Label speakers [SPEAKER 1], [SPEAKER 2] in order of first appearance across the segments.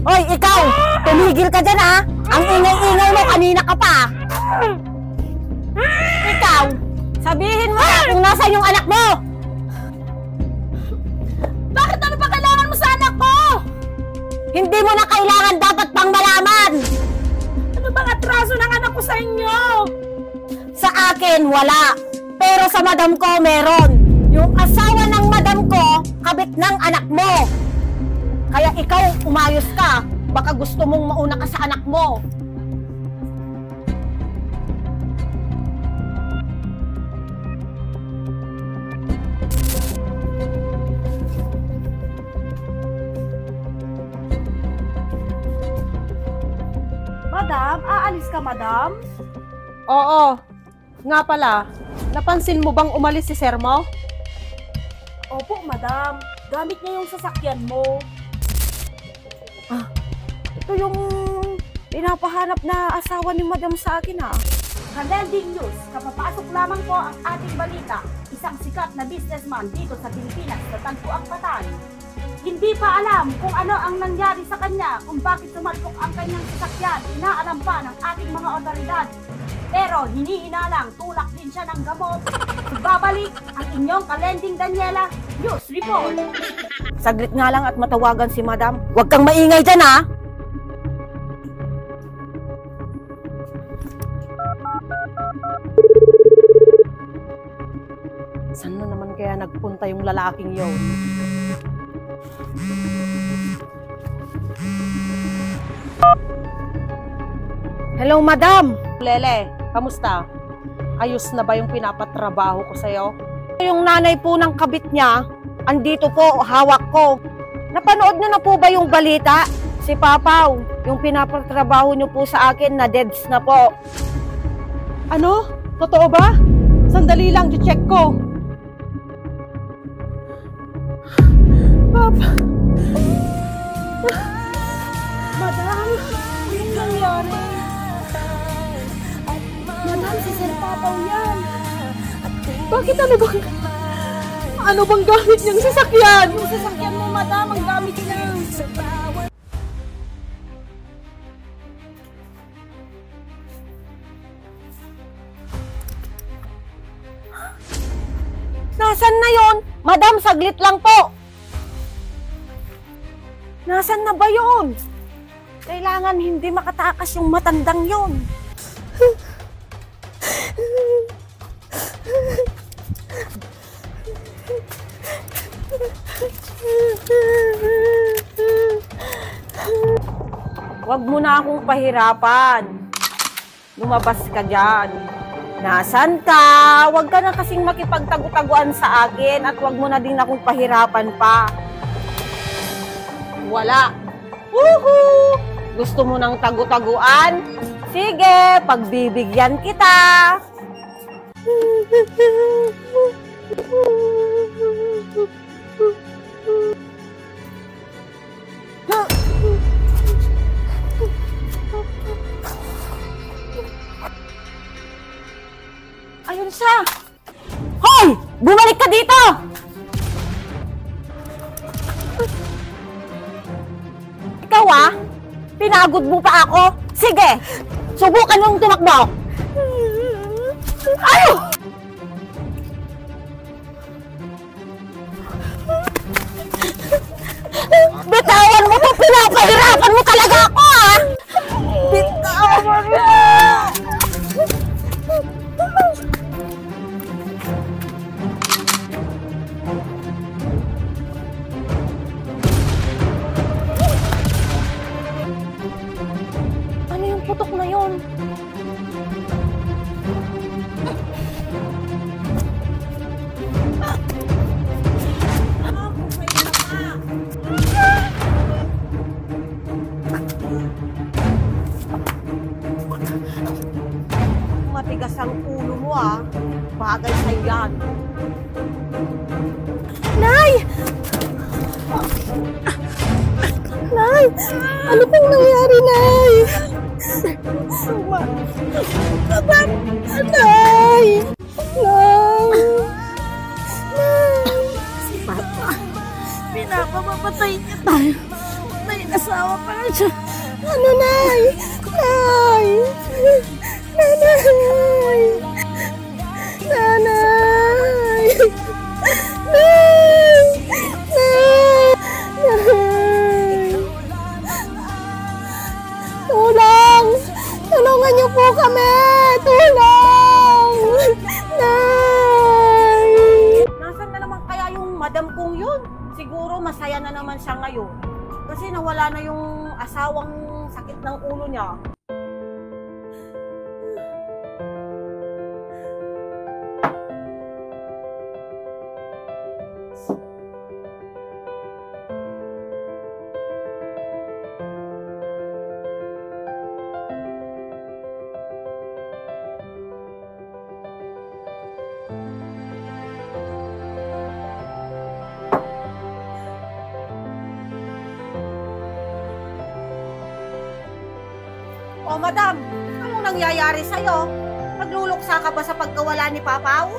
[SPEAKER 1] Hoy, ikaw! Tumigil ka dyan, ha? Ang ingay-ingay mo, kanina ka pa. Ikaw, sabihin mo na kung nasaan yung anak mo! Bakit ano pa kailangan mo sa anak ko? Hindi mo na kailangan, dapat pang malaman! Ano bang atraso ng anak ko sa inyo? Sa akin, wala. Pero sa madam ko, meron. Yung asawa ng madam ko, kabit ng anak mo. Kaya ikaw, umayos ka. Baka gusto mong mauna ka sa anak mo.
[SPEAKER 2] Madam, aalis ka, madam?
[SPEAKER 3] Oo. Nga pala, napansin mo bang umalis si sir mo?
[SPEAKER 2] Opo, madam. Gamit niya yung sasakyan mo. Ito yung pinapahanap na asawa ni madam sa akin, ha?
[SPEAKER 4] Kalending News, kapapasok lamang po ang ating balita. Isang sikat na businessman dito sa Pilipinas natagpo ang patay. Hindi pa alam kung ano ang nangyari sa kanya, kung bakit sumalpok ang kanyang sasakyan. Inaalam pa ng ating mga otoridad. Pero hinihinalang tulak din siya ng gamot. Babalik ang inyong Kalending Daniela News Report.
[SPEAKER 1] Saglit nga lang at matawagan si madam. Huwag kang maingay dyan, ha?
[SPEAKER 3] Saan na naman kaya nagpunta yung lalaking yun? Hello, madam! Lele, kamusta? Ayos na ba yung pinapatrabaho ko sa'yo?
[SPEAKER 1] Yung nanay po ng kabit niya, andito po, hawak ko. Napanood niyo na po ba yung balita? Si Papaw, yung pinapatrabaho niyo po sa akin na deads na po.
[SPEAKER 3] Ano? Totoo ba? Sandali lang, check ko. Papa.
[SPEAKER 2] Madam, anong nangyari? Madam, si Sir Papaw yan.
[SPEAKER 3] Bakit ano bang gamit niyang sasakyan?
[SPEAKER 2] Yung sasakyan mo, madam, ang gamit niya.
[SPEAKER 1] Nasaan na yon? Madam, saglit lang po. Nasaan na ba yon? Kailangan hindi makatakas yung matandang yon. Huwag mo na akong pahirapan. Lumabas ka dyan. Nasaan ka? Huwag ka na kasing makipagtagu-taguan sa akin at huwag mo na din akong pahirapan pa. Wala. Woohoo! Gusto mo ng tagu-taguan? Sige, pagbibigyan kita. Ayun siya. Hoy! Bumalik ka dito! Ikaw pinagod mo pa ako? Sige, subukan mong tumakbo. Ayaw! Bitawan mo to, pinapahirapan mo talaga ako, ha? Bitawan mo na! Ano yung putok na yun? Matigas ang ulo mo, bagay sa yan. Nay! Nay! Ano pong nangyari, Nay? Suma. Madam! Nay! Nay! Si Papa, pinapamapatay niya tayo. May asawa pa na siya. Ano, Nay? Nay! Nanay! Nanay! Nay! Nay! Tulong! Tulungan niyo po kami! Tulong! Nay!
[SPEAKER 3] Nasaan na naman kaya yung madam kong yun? Siguro masaya na naman siya ngayon. Kasi nawala na yung asawang sakit ng ulo niya. O madam, anong nangyayari sa'yo? Nagluluksa ka ba sa pagkawala ni Papaw?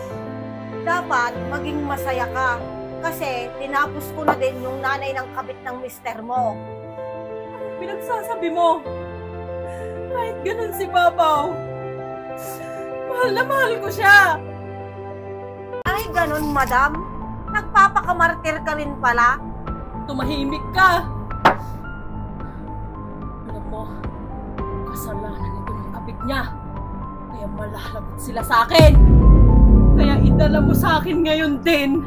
[SPEAKER 3] Dapat maging masaya ka. Kasi tinapos ko na din yung nanay ng kabit ng mister mo.
[SPEAKER 2] Pinagsasabi mo. Kahit ganun si Papaw. Mahal na mahal ko siya.
[SPEAKER 3] Ay, ganun madam. Nagpapakamartir ka rin pala.
[SPEAKER 2] Tumahimik ka. Alam mo, kasalanan ito ng kabit niya. Kaya malalagot sila sa akin. Kaya idala mo sa akin ngayon din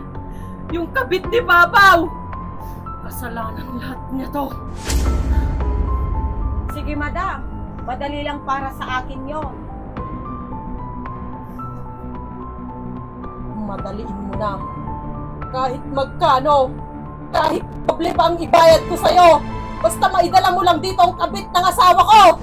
[SPEAKER 2] yung kabit ni Papaw. Kasalanan lahat niya to.
[SPEAKER 3] Sige madam, madali lang para sa akin yon.
[SPEAKER 2] Madaliin mo na. Kahit magkano, kahit doble pa ang ibayad ko sa'yo. Basta maidala mo lang dito ang kabit ng asawa ko.